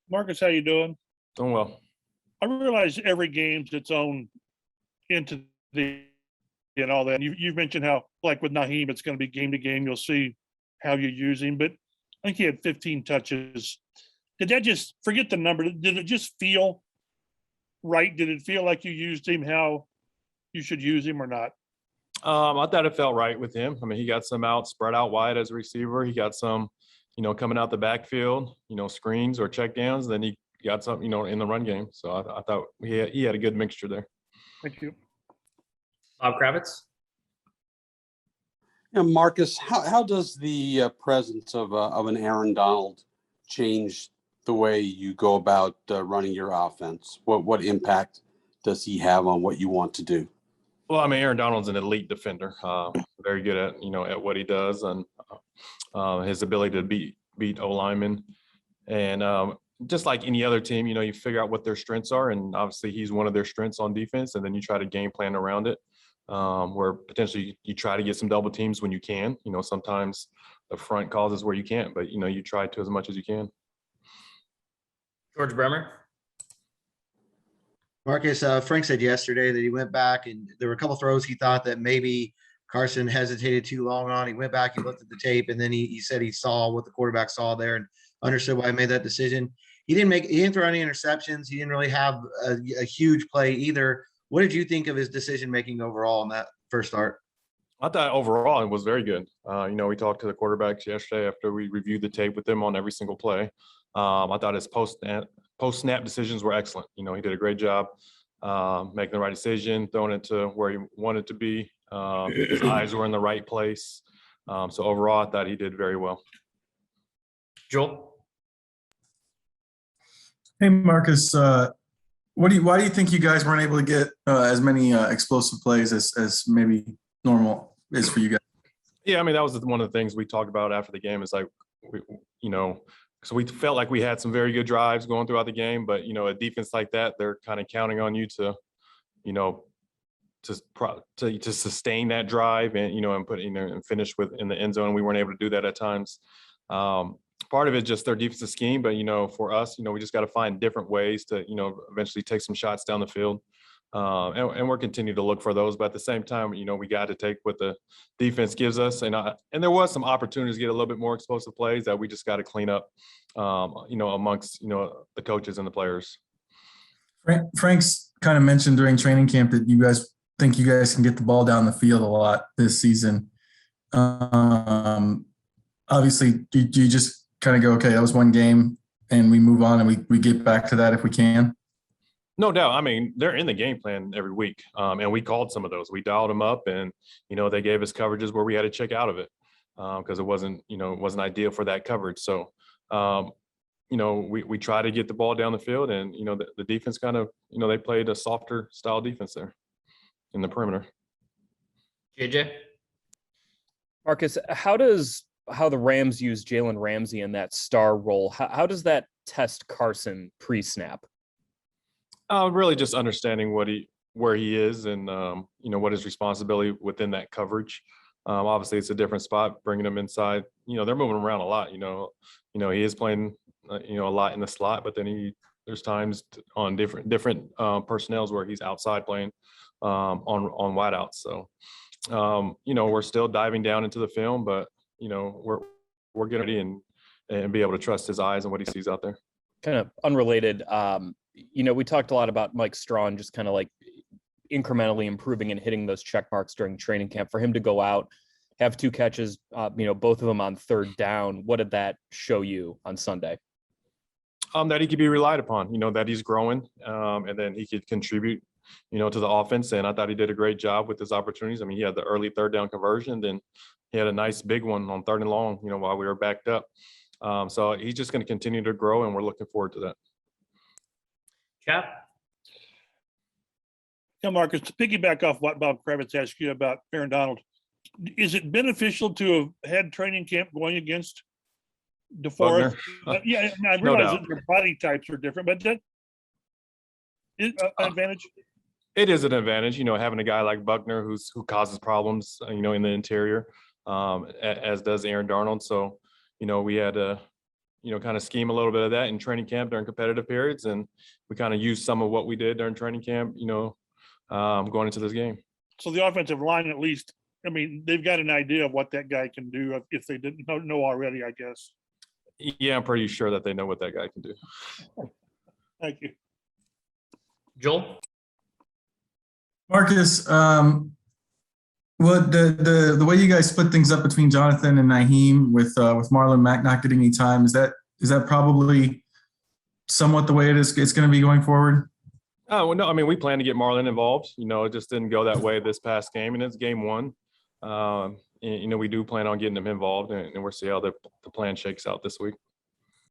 Marcus, how you doing? Doing well. I realize every game's its own entity and all that. And you've mentioned how, like with Naheem, it's going to be game to game. You'll see how you use him. But I think he had 15 touches. Did that just forget the number? Did it just feel right? Did it feel like you used him how you should use him or not? I thought it felt right with him. I mean, he got some out, spread out wide as a receiver. He got some, coming out the backfield, screens or check downs. Then he got some, in the run game. So I thought he had a good mixture there. Thank you. Bob Kravitz. Marcus, how does the presence of an Aaron Donald change the way you go about running your offense? What impact does he have on what you want to do? Well, I mean, Aaron Donald's an elite defender, very good at at what he does, and his ability to beat O linemen, and just like any other team, you figure out what their strengths are, and obviously he's one of their strengths on defense, and then you try to game plan around it, where potentially you try to get some double teams when you can. Sometimes the front causes where you can't, but you try to as much as you can. George Bremer. Marcus, Frank said yesterday that he went back and there were a couple throws he thought that maybe Carson hesitated too long on. He went back, he looked at the tape, and then he said he saw what the quarterback saw there and understood why he made that decision. He didn't throw any interceptions. He didn't really have a huge play either. What did you think of his decision making overall in that first start? I thought overall it was very good. We talked to the quarterbacks yesterday after we reviewed the tape with them on every single play. I thought his post-snap decisions were excellent. He did a great job making the right decision, throwing it to where he wanted to be. His eyes were in the right place. So overall, I thought he did very well. Joel. Hey, Marcus. Why do you think you guys weren't able to get as many explosive plays as maybe normal is for you guys? Yeah, I mean, that was one of the things we talked about after the game. Is like, so we felt like we had some very good drives going throughout the game, but a defense like that, they're kind of counting on you to, to sustain that drive and and put and finish in the end zone. We weren't able to do that at times. Part of it just their defensive scheme, but for us, we just got to find different ways to eventually take some shots down the field. And we're continuing to look for those, but at the same time, we got to take what the defense gives us, and there was some opportunities to get a little bit more explosive plays that we just got to clean up, amongst the coaches and the players. Frank's kind of mentioned during training camp that you guys think you guys can get the ball down the field a lot this season. Obviously, do you just kind of go, okay, that was one game, and we move on, and we get back to that if we can? No doubt. I mean, they're in the game plan every week. And we called some of those. We dialed them up and, they gave us coverages where we had to check out of it because it wasn't ideal for that coverage. So, we try to get the ball down the field and, the defense kind of, they played a softer style defense there in the perimeter. JJ. Marcus, how the Rams use Jalen Ramsey in that star role, how does that test Carson pre-snap? Really just understanding where he is and, what his responsibility within that coverage. Obviously it's a different spot, bringing him inside, they're moving around a lot, he is playing, a lot in the slot, but then there's times on different personnels where he's outside playing, on wideouts. So, we're still diving down into the film, but, we're getting ready and be able to trust his eyes and what he sees out there. Kind of unrelated. We talked a lot about Mike Strawn just kind of like incrementally improving and hitting those check marks during training camp. For him to go out, have 2 catches, both of them on third down. What did that show you on Sunday? That he could be relied upon, that he's growing, and then he could contribute, to the offense. And I thought he did a great job with his opportunities. I mean, he had the early third down conversion, then he had a nice big one on 3rd and long, while we were backed up. So he's just going to continue to grow, and we're looking forward to that. Chap. Yeah, Marcus, to piggyback off what Bob Kravitz asked you about Aaron Donald, is it beneficial to have had training camp going against DeForest? Yeah, I realize that their body types are different, but that is an advantage. It is an advantage, having a guy like Buckner who causes problems, in the interior, as does Aaron Donald. So, we had to, kind of scheme a little bit of that in training camp during competitive periods. And we kind of used some of what we did during training camp, going into this game. So the offensive line, at least, I mean, they've got an idea of what that guy can do if they didn't know already, I guess. Yeah, I'm pretty sure that they know what that guy can do. Thank you. Joel? Marcus, what the way you guys split things up between Jonathan and Naheem with Marlon Mack not getting any time, is that probably somewhat the way it's going to be going forward? Oh, well, no, I mean, we plan to get Marlon involved. It just didn't go that way this past game, and it's game one. And, we do plan on getting him involved, and we'll see how the plan shakes out this week.